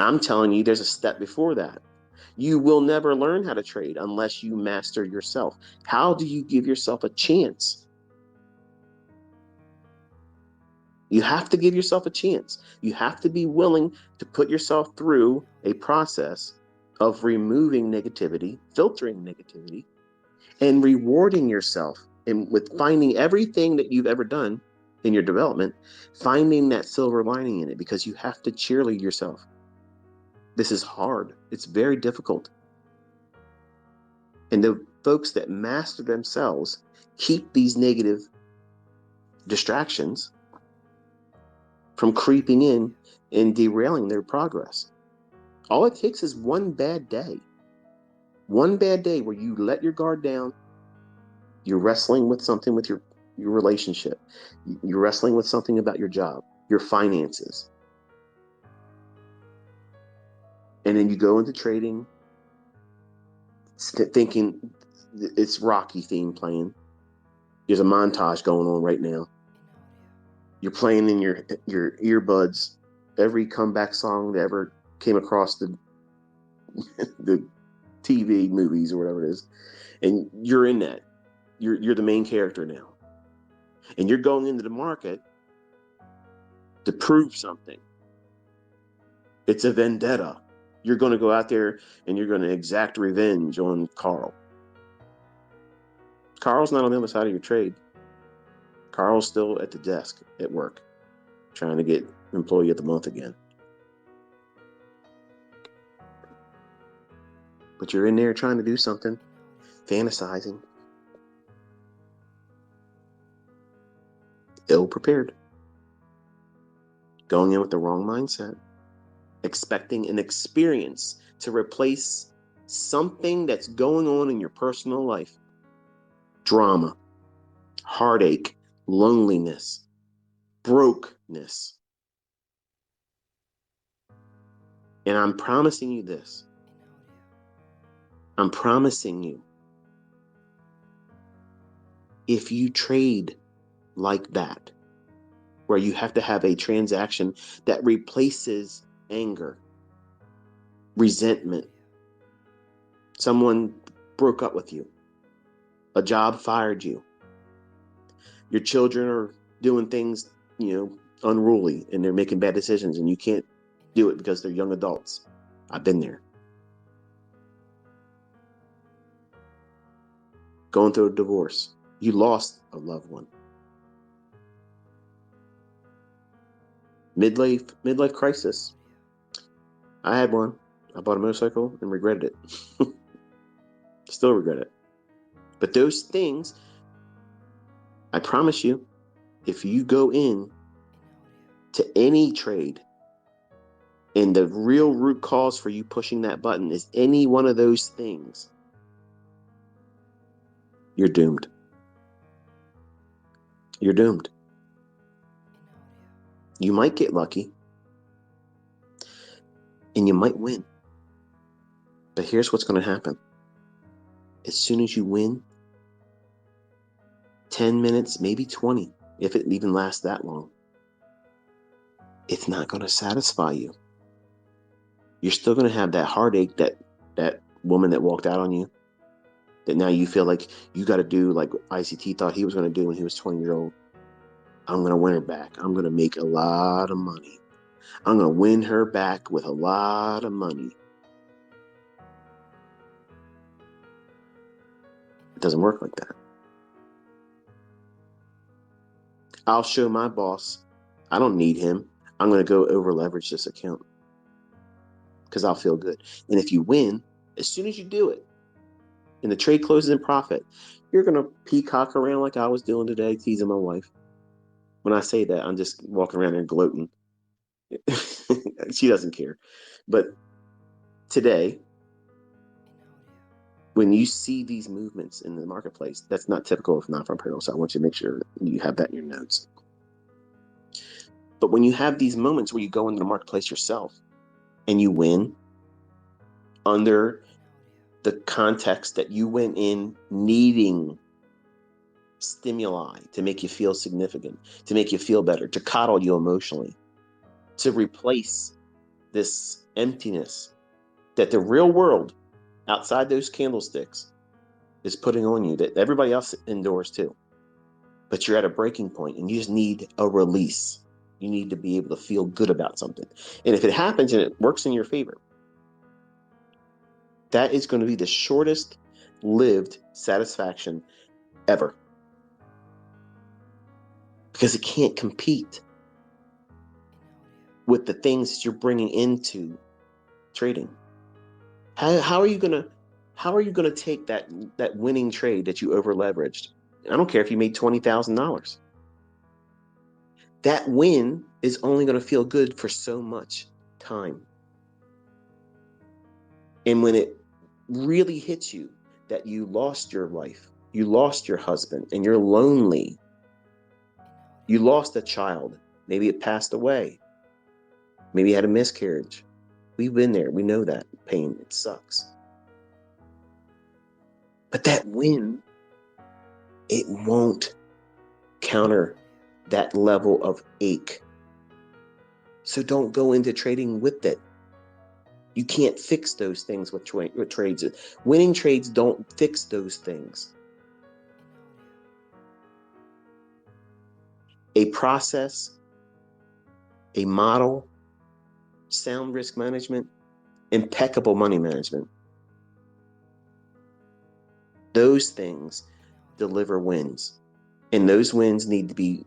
I'm telling you, there's a step before that. You will never learn how to trade unless you master yourself. How do you give yourself a chance? You have to give yourself a chance. You have to be willing to put yourself through a process of removing negativity, filtering negativity, and rewarding yourself. And with finding everything that you've ever done in your development, finding that silver lining in it, because you have to cheerlead yourself. This is hard. It's very difficult. And the folks that master themselves keep these negative distractions from creeping in and derailing their progress. All it takes is one bad day. One bad day where you let your guard down. You're wrestling with something with your relationship. You're wrestling with something about your job, your finances. And then you go into trading thinking it's Rocky theme playing. There's a montage going on right now. You're playing in your earbuds every comeback song that ever came across the TV movies or whatever it is, and you're in that. You're the main character now, and you're going into the market to prove something. It's a vendetta. You're going to go out there and you're going to exact revenge on Carl. Carl's not on the other side of your trade. Carl's still at the desk at work, trying to get employee of the month again. But you're in there trying to do something, fantasizing, ill prepared, going in with the wrong mindset, expecting an experience to replace something that's going on in your personal life. Drama, heartache, loneliness, brokenness. And I'm promising you this. I'm promising you, if you trade like that, where you have to have a transaction that replaces anger, resentment, someone broke up with you, a job fired you, your children are doing things, unruly, and they're making bad decisions, and you can't do it because they're young adults. I've been there. Going through a divorce. You lost a loved one. Midlife crisis. I had one. I bought a motorcycle and regretted it. Still regret it. But those things, I promise you, if you go in to any trade and the real root cause for you pushing that button is any one of those things, you're doomed. You're doomed. You might get lucky and you might win. But here's what's going to happen. As soon as you win, 10 minutes, maybe 20, if it even lasts that long, it's not going to satisfy you. You're still going to have that heartache, that woman that walked out on you, that now you feel like you got to do like ICT thought he was going to do when he was 20 years old. I'm going to win her back. I'm going to make a lot of money. I'm going to win her back with a lot of money. It doesn't work like that. I'll show my boss I don't need him. I'm going to go over leverage this account because I'll feel good. And if you win, as soon as you do it, and the trade closes in profit, you're going to peacock around like I was doing today, teasing my wife. When I say that, I'm just walking around there gloating. She doesn't care. But today, when you see these movements in the marketplace, that's not typical of non-farm, so I want you to make sure you have that in your notes. But when you have these moments where you go into the marketplace yourself and you win under the context that you went in needing stimuli to make you feel significant, to make you feel better, to coddle you emotionally, to replace this emptiness that the real world outside those candlesticks is putting on you, that everybody else endures too. But you're at a breaking point and you just need a release. You need to be able to feel good about something. And if it happens and it works in your favor, that is going to be the shortest lived satisfaction ever. Because it can't compete with the things that you're bringing into trading. How are you gonna take that winning trade that you over leveraged? I don't care if you made $20,000. That win is only going to feel good for so much time. And when it really hits you that you lost your wife, you lost your husband, and you're lonely, you lost a child, maybe it passed away, maybe you had a miscarriage. We've been there. We know that pain. It sucks. But that win, it won't counter that level of ache. So don't go into trading with it. You can't fix those things with trades. Winning trades don't fix those things. A process, a model, sound risk management, impeccable money management. Those things deliver wins. And those wins need to be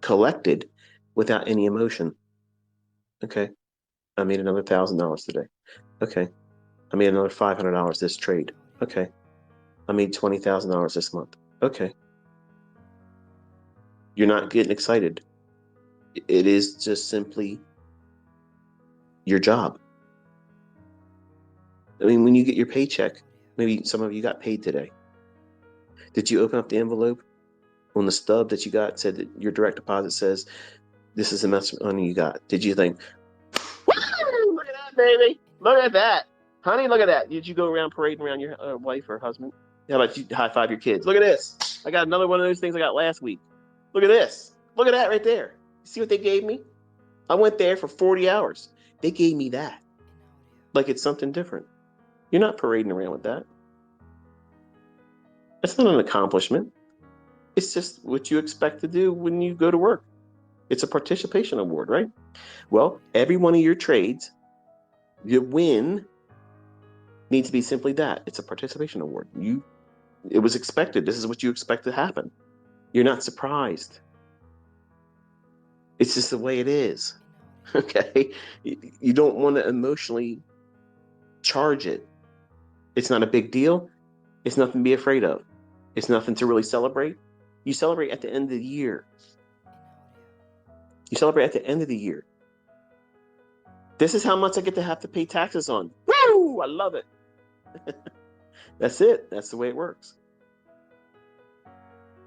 collected without any emotion. Okay, I made another $1,000 today. Okay, I made another $500 this trade. Okay, I made $20,000 this month. Okay. You're not getting excited. It is just simply your job. I mean, when you get your paycheck, maybe some of you got paid today. Did you open up the envelope? On the stub that you got said that your direct deposit says this is the amount of money you got. Did you think, woo, look at that, baby, look at that, honey, look at that? Did you go around parading around your wife or husband? How about you high five your kids? Look at this, I got another one of those things I got last week. Look at this, look at that right there. See what they gave me? I went there for 40 hours. They gave me that like it's something different. You're not parading around with that. That's not an accomplishment. It's just what you expect to do when you go to work. It's a participation award, right? Well, every one of your trades, your win needs to be simply that. It's a participation award. It was expected. This is what you expect to happen. You're not surprised. It's just the way it is. Okay? You don't want to emotionally charge it. It's not a big deal. It's nothing to be afraid of. It's nothing to really celebrate. You celebrate at the end of the year. You celebrate at the end of the year. This is how much I get to have to pay taxes on. Woo! I love it. That's it. That's the way it works.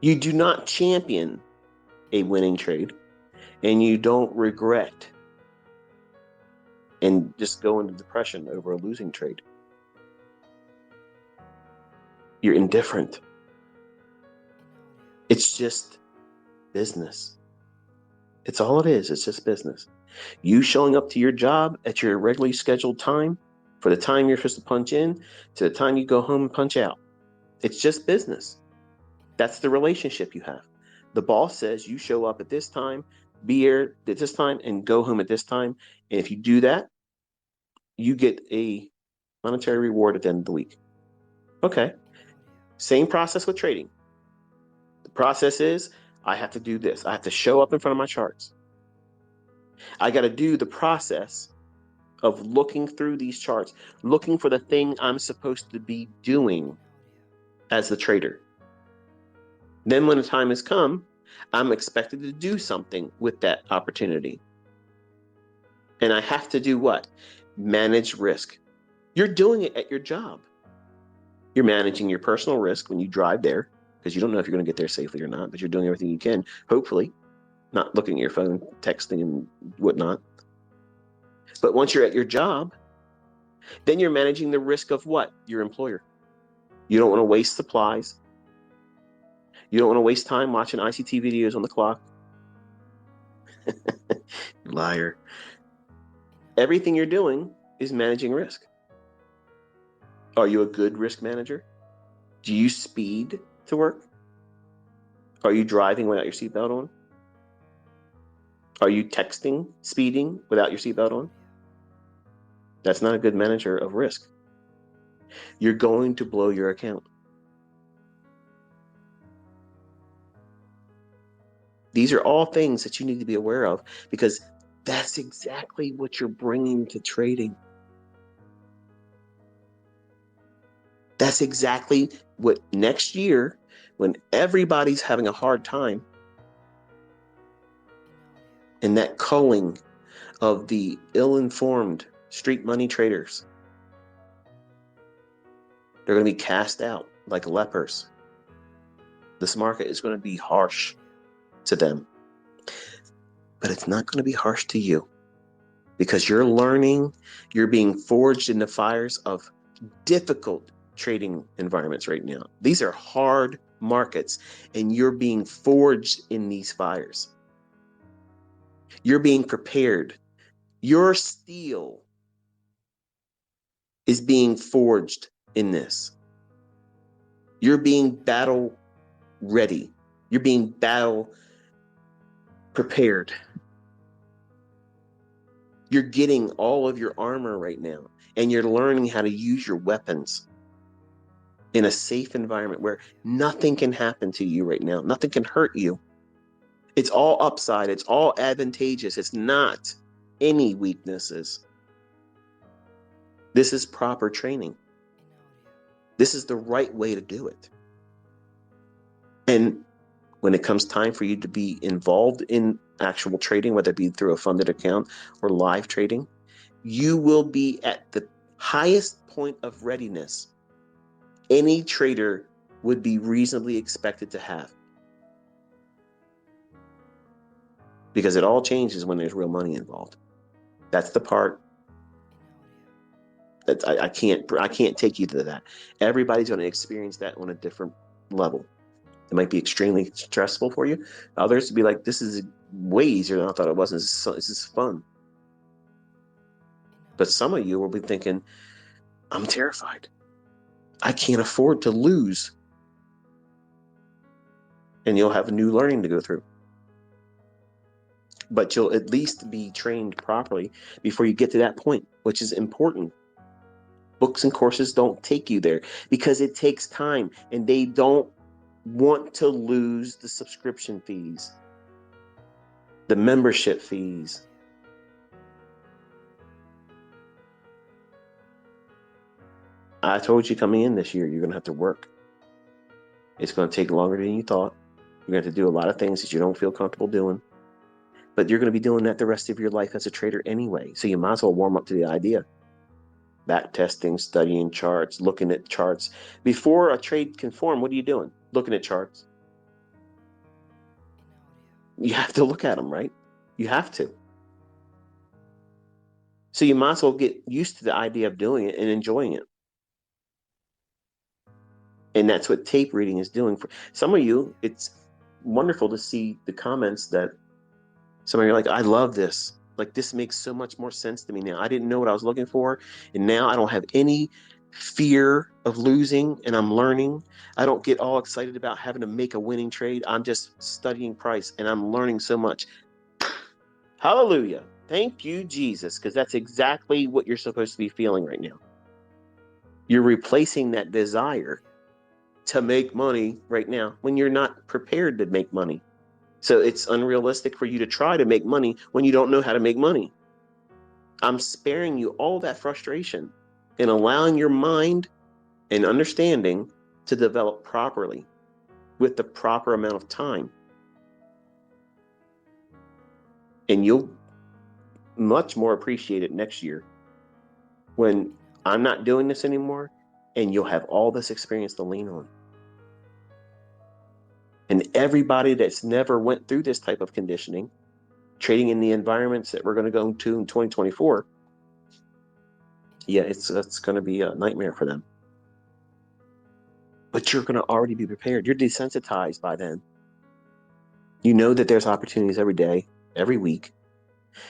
You do not champion a winning trade, and you don't regret and just go into depression over a losing trade. You're indifferent. It's just business. It's all it is. It's just business. You showing up to your job at your regularly scheduled time for the time you're supposed to punch in to the time you go home and punch out. It's just business. That's the relationship you have. The boss says you show up at this time, be here at this time, and go home at this time. And if you do that, you get a monetary reward at the end of the week. Okay. Same process with trading. The process is I have to do this. I have to show up in front of my charts. I got to do the process of looking through these charts, looking for the thing I'm supposed to be doing as the trader. Then when the time has come, I'm expected to do something with that opportunity. And I have to do what? Manage risk. You're doing it at your job. You're managing your personal risk when you drive there, because you don't know if you're going to get there safely or not, but you're doing everything you can, hopefully, not looking at your phone, texting and whatnot. But once you're at your job, then you're managing the risk of what? Your employer. You don't want to waste supplies. You don't want to waste time watching ICT videos on the clock. Liar. Everything you're doing is managing risk. Are you a good risk manager? Do you speed to work? Are you driving without your seatbelt on? Are you texting, speeding without your seatbelt on? That's not a good manager of risk. You're going to blow your account. These are all things that you need to be aware of, because that's exactly what you're bringing to trading. That's exactly what next year, when everybody's having a hard time, and that culling of the ill-informed street money traders, they're going to be cast out like lepers. This market is going to be harsh to them, but it's not going to be harsh to you, because you're learning, you're being forged in the fires of difficult trading environments right now. These are hard markets, and you're being forged in these fires. You're being prepared. Your steel is being forged in this. You're being battle ready. You're being battle prepared. You're getting all of your armor right now, and you're learning how to use your weapons in a safe environment where nothing can happen to you right now. Nothing can hurt you. It's all upside. It's all advantageous. It's not any weaknesses. This is proper training. This is the right way to do it. And when it comes time for you to be involved in actual trading, whether it be through a funded account or live trading, you will be at the highest point of readiness any trader would be reasonably expected to have. Because it all changes when there's real money involved. That's the part that I can't take you to that. Everybody's going to experience that on a different level. It might be extremely stressful for you. Others will be like, this is way easier than I thought it was. This is fun. But some of you will be thinking, I'm terrified. I can't afford to lose. And you'll have a new learning to go through. But you'll at least be trained properly before you get to that point, which is important. Books and courses don't take you there because it takes time, and they don't want to lose the subscription fees, the membership fees. I told you coming in this year, you're going to have to work. It's going to take longer than you thought. You're going to have to do a lot of things that you don't feel comfortable doing. But you're going to be doing that the rest of your life as a trader anyway. So you might as well warm up to the idea. Back testing, studying charts, looking at charts. Before a trade can form, what are you doing? Looking at charts. You have to look at them, right? You have to. So you might as well get used to the idea of doing it and enjoying it. And that's what tape reading is doing for some of you. It's wonderful to see the comments that some of you are like, I love this. Like, this makes so much more sense to me now. I didn't know what I was looking for. And now I don't have any fear of losing, and I'm learning. I don't get all excited about having to make a winning trade. I'm just studying price, and I'm learning so much. Hallelujah. Thank you, Jesus, because that's exactly what you're supposed to be feeling right now. You're replacing that desire to make money right now when you're not prepared to make money. So it's unrealistic for you to try to make money when you don't know how to make money. I'm sparing you all that frustration and allowing your mind and understanding to develop properly with the proper amount of time. And you'll much more appreciate it next year when I'm not doing this anymore, and you'll have all this experience to lean on. And everybody that's never went through this type of conditioning, trading in the environments that we're going to go to in 2024, yeah, it's going to be a nightmare for them. But you're going to already be prepared. You're desensitized by then. You know that there's opportunities every day, every week.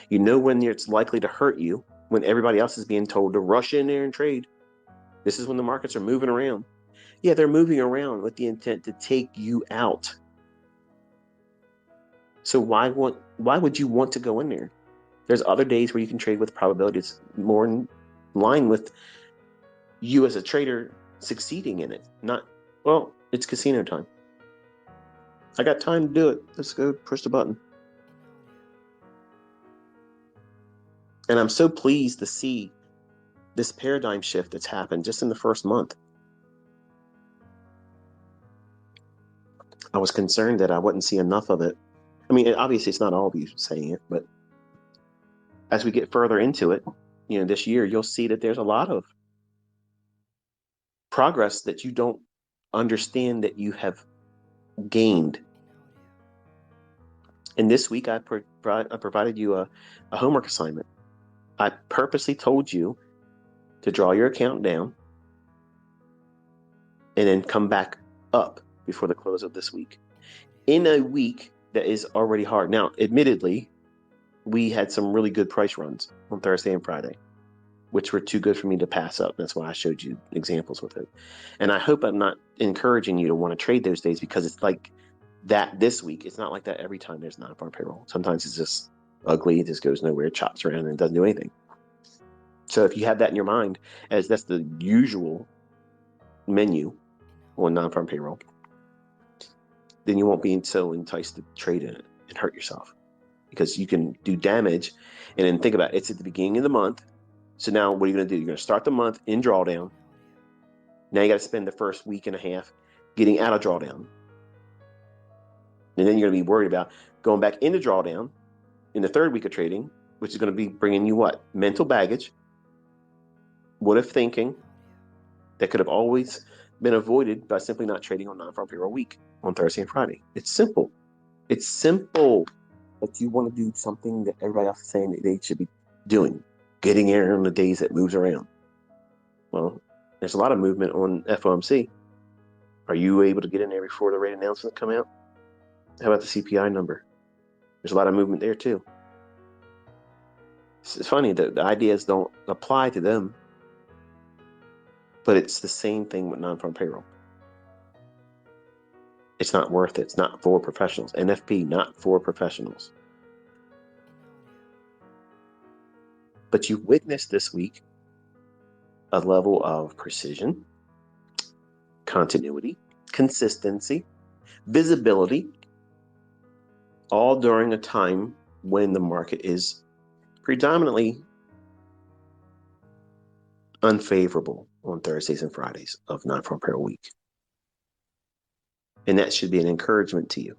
You know when it's likely to hurt you. when everybody else is being told to rush in there and trade. This is when the markets are moving around. Yeah, they're moving around with the intent to take you out. So why would you want to go in there? There's other days where you can trade with probabilities more in line with you as a trader succeeding in it. Not, well, it's casino time. I got time to do it. Let's go push the button. And I'm so pleased to see this paradigm shift that's happened just in the first month. I was concerned that I wouldn't see enough of it. I mean, obviously it's not all of you saying it, but as we get further into it, this year, you'll see that there's a lot of progress that you don't understand that you have gained. And this week, I provided you a homework assignment. I purposely told you to draw your account down and then come back up before the close of this week. In a week that is already hard. Now, admittedly, we had some really good price runs on Thursday and Friday, which were too good for me to pass up. That's why I showed you examples with it. And I hope I'm not encouraging you to want to trade those days, because it's like that this week. It's not like that every time there's non-farm payroll. Sometimes it's just ugly. It just goes nowhere, chops around, and doesn't do anything. So if you have that in your mind, as that's the usual menu on non-farm payroll, then you won't be so enticed to trade in it and hurt yourself, because you can do damage. And then think about it, it's at the beginning of the month. So now what are you going to do? You're going to start the month in drawdown. Now you got to spend the first week and a half getting out of drawdown. And then you're going to be worried about going back into drawdown in the third week of trading, which is going to be bringing you what? Mental baggage. What if thinking that could have always been avoided by simply not trading on non-farm payroll week on Thursday and Friday. It's simple. It's simple. But you want to do something that everybody else is saying that they should be doing. Getting in on the days that moves around. Well, there's a lot of movement on FOMC. Are you able to get in there before the rate announcement come out? How about the CPI number? There's a lot of movement there too. It's funny that the ideas don't apply to them, but it's the same thing with non-farm payroll. It's not worth it. It's not for professionals. NFP, not for professionals. But you witnessed this week a level of precision, continuity, consistency, visibility, all during a time when the market is predominantly unfavorable on Thursdays and Fridays of non-farm payroll week. And that should be an encouragement to you.